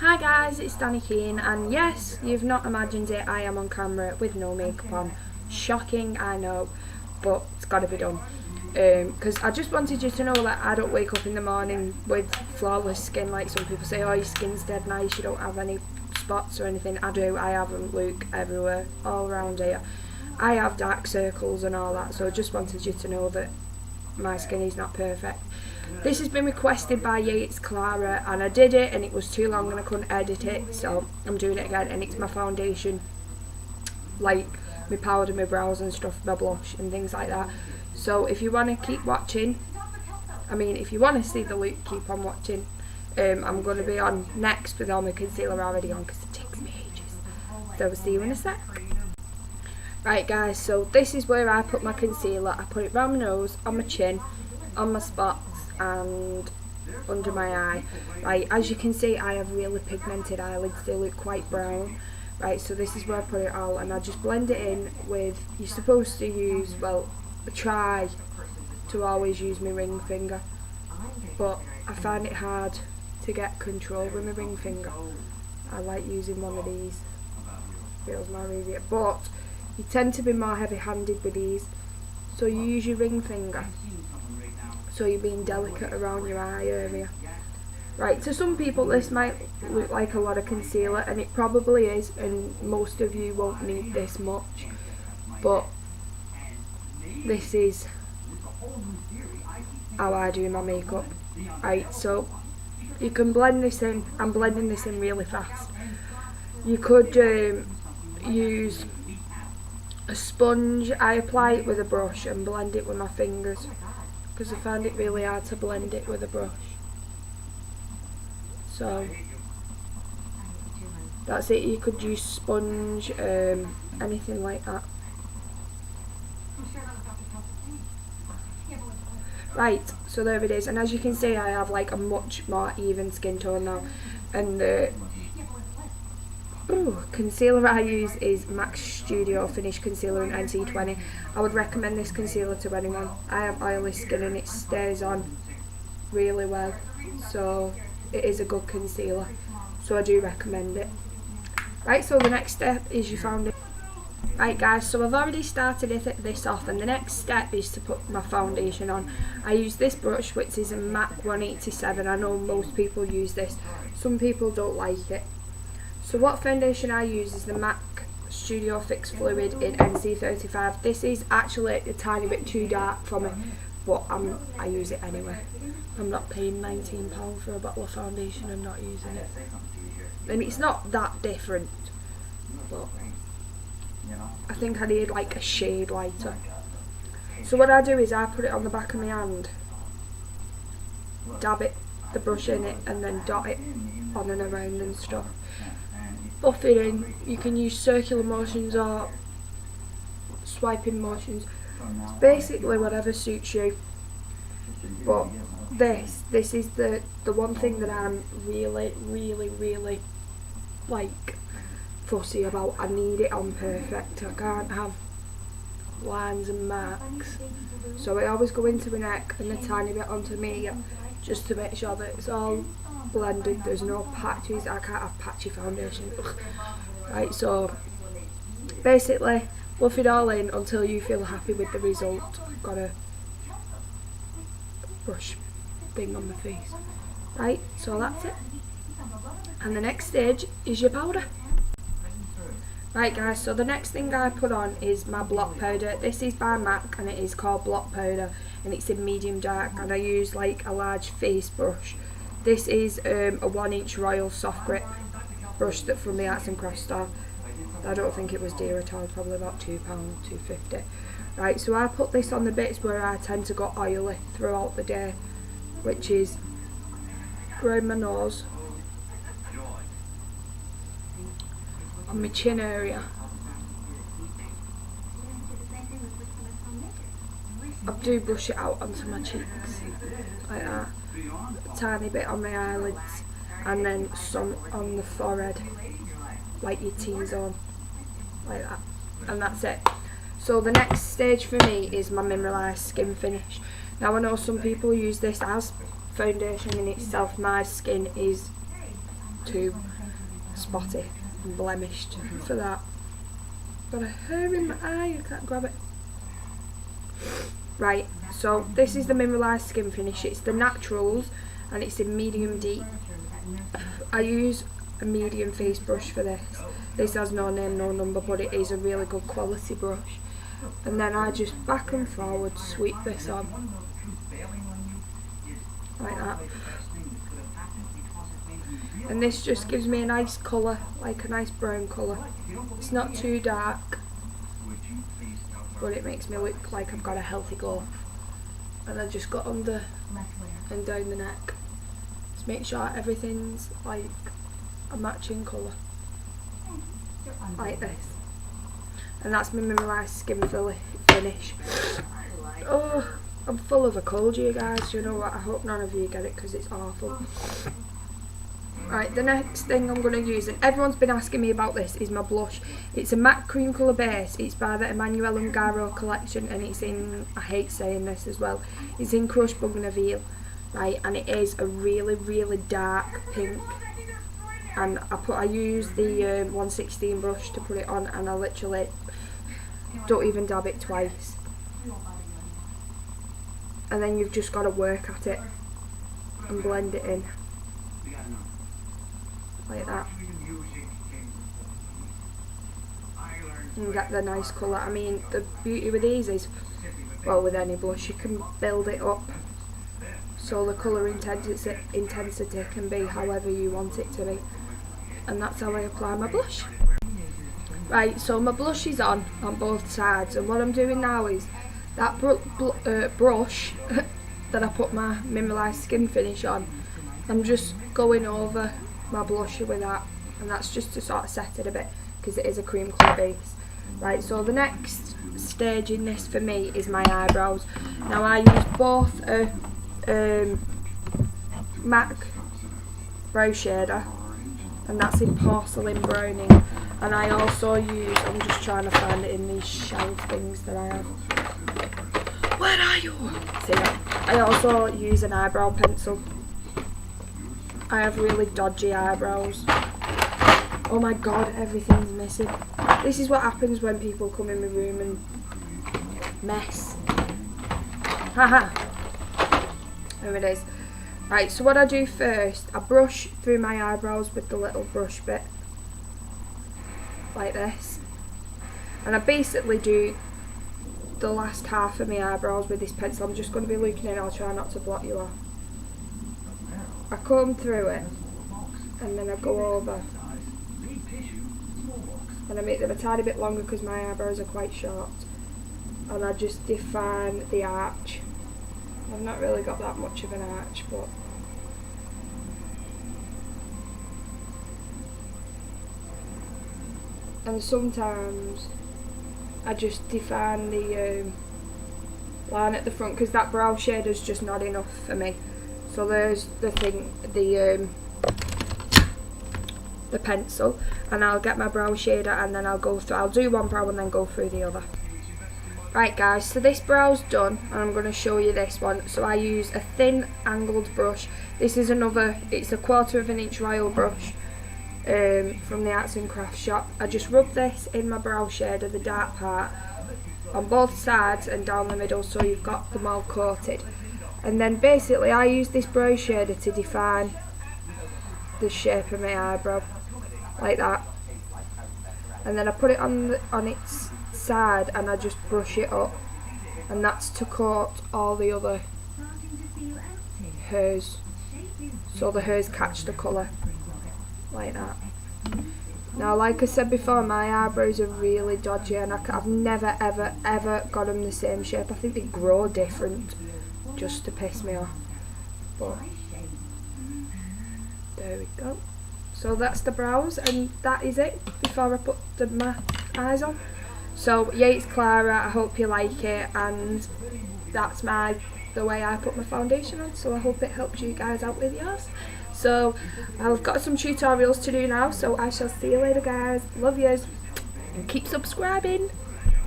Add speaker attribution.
Speaker 1: Hi guys, it's Danny Keane, and yes, you've not imagined it, I am on camera with no makeup on. Shocking, I know, but it's got to be done. Because I just wanted you to know that I don't wake up in the morning with flawless skin like some people say. Oh, your skin's dead nice, you don't have any spots or anything. I do, I have them, look, everywhere, all around here. I have dark circles and all that, so I just wanted you to know that my skin is not perfect. This has been requested by yeahitsclarax, and I did it and it was too long and I couldn't edit it, so I'm doing it again. And it's my foundation, like my powder, my brows and stuff, my blush and things like that. So if you want to keep watching, if you want to see the look, keep on watching. I'm going to be on next with all my concealer already on because it takes me ages. So I'll see you in a sec. Right guys, so this is where I put my concealer. I put it round my nose, on my chin, on my spots and under my eye. Right, as you can see, I have really pigmented eyelids. They look quite brown. Right, so this is where I put it all, and I just blend it in with, you're supposed to use, well, try to always use my ring finger, but I find it hard to get control with my ring finger. I like using one of these, feels more easier, but you tend to be more heavy-handed with these, so you use your ring finger, so you're being delicate around your eye area. Right, to some people this might look like a lot of concealer, and it probably is, and most of you won't need this much, but this is how I do my makeup. Right, so you can blend this in. I'm blending this in really fast. You could use a sponge. I apply it with a brush and blend it with my fingers because I find it really hard to blend it with a brush. So that's it. You could use sponge, anything like that. Right, so there it is, and as you can see I have like a much more even skin tone now, and the concealer I use is MAC Studio Finish Concealer in NC20. I would recommend this concealer to anyone. I have oily skin and it stays on really well, so it is a good concealer, so I do recommend it. Right, so the next step is your foundation. Right guys, so I've already started this off, and the next step is to put my foundation on. I use this brush, which is a MAC 187. I know most people use this, some people don't like it. So what foundation I use is the MAC Studio Fix Fluid in NC35. This is actually a tiny bit too dark for me, but I use it anyway. I'm not paying £19 for a bottle of foundation and not using it. And it's not that different, but I think I need like a shade lighter. So what I do is I put it on the back of my hand, dab it, the brush in it, and then dot it on and around and stuff. Buff it in. You can use circular motions or swiping motions. It's basically whatever suits you. But this is the one thing that I'm really like fussy about. I need it on perfect. I can't have lines and marks, so I always go into my neck and a tiny bit onto me, just to make sure that it's all blended. There's no patches. I can't have patchy foundation. Right, so basically buff it all in until you feel happy with the result. Got a brush thing on my face. Right, so that's it, and the next stage is your powder. Right guys, so the next thing I put on is my block powder. This is by MAC and it is called block powder, and it's in medium dark, and I use like a large face brush. This is a 1-inch Royal Soft Grip brush that from the Arts and Crafts store. I don't think it was dear at all, probably about £2, £2.50. Right, so I put this on the bits where I tend to go oily throughout the day, which is around my nose, on my chin area. I do brush it out onto my cheeks like that, a tiny bit on my eyelids, and then some on the forehead, like your T-zone, like that, and that's it. So the next stage for me is my mineralised skin finish. Now I know some people use this as foundation in itself. My skin is too spotty and blemished for that. Got a hair in my eye, I can't grab it. Right, so this is the mineralised skin finish. It's the Naturals and it's in medium deep. I use a medium face brush for this. This has no name, no number, but it is a really good quality brush. And then I just back and forward sweep this on. Like that. And this just gives me a nice colour, like a nice brown colour. It's not too dark, but it makes me look like I've got a healthy glow. And I just got under and down the neck to make sure everything's like a matching colour, like this. And that's my mineralised skin finish. Oh, I'm full of a cold, you guys. You know what? I hope none of you get it because it's awful. Right, the next thing I'm going to use, and everyone's been asking me about this, is my blush. It's a matte cream colour base. It's by the Emmanuel Ungaro collection, and it's in, I hate saying this as well, it's in Crushed Bougainville, right, and it is a really, really dark pink. And I use the 116 brush to put it on, and I literally don't even dab it twice. And then you've just got to work at it and blend it in. Like that. And get the nice colour. I mean, the beauty with these is, well, with any blush, you can build it up. So the colour intensity can be however you want it to be. And that's how I apply my blush. Right, so my blush is on both sides. And what I'm doing now is, that brush that I put my mineralised skin finish on, I'm just going over my blusher with that, and that's just to sort of set it a bit because it is a cream colour base. Right, so the next stage in this for me is my eyebrows. Now I use both a MAC brow shader, and that's in porcelain browning, and I also use, I'm just trying to find it in these shelf things that I have. Where are you? See that? I also use an eyebrow pencil. I have really dodgy eyebrows. Oh my god, everything's missing. This is what happens when people come in my room and mess. Haha. There it is. Right, so what I do first, I brush through my eyebrows with the little brush bit. Like this. And I basically do the last half of my eyebrows with this pencil. I'm just going to be looking in, I'll try not to block you off. I comb through it, and then I go over, and I make them a tiny bit longer because my eyebrows are quite short, and I just define the arch. I've not really got that much of an arch, but and sometimes I just define the line at the front because that brow shader's just not enough for me. So there's the thing, the pencil, and I'll get my brow shader, and then I'll do one brow and then go through the other. Right guys, so this brow's done, and I'm going to show you this one. So I use a thin angled brush. This is it's a 1/4 of an inch royal brush from the Arts and Crafts shop. I just rub this in my brow shader, the dark part, on both sides and down the middle, so you've got them all coated. And then basically I use this brow shader to define the shape of my eyebrow, like that. And then I put it on its side and I just brush it up, and that's to coat all the other hairs, so the hairs catch the colour, like that. Now, like I said before, my eyebrows are really dodgy, and I've never ever got them the same shape. I think they grow different just to piss me off, but there we go. So that's the brows, and that is it before I put my eyes on. So yeah, it's Clara, I hope you like it, and that's the way I put my foundation on, so I hope it helps you guys out with yours. So I've got some tutorials to do now, so I shall see you later guys. Love yous, and keep subscribing.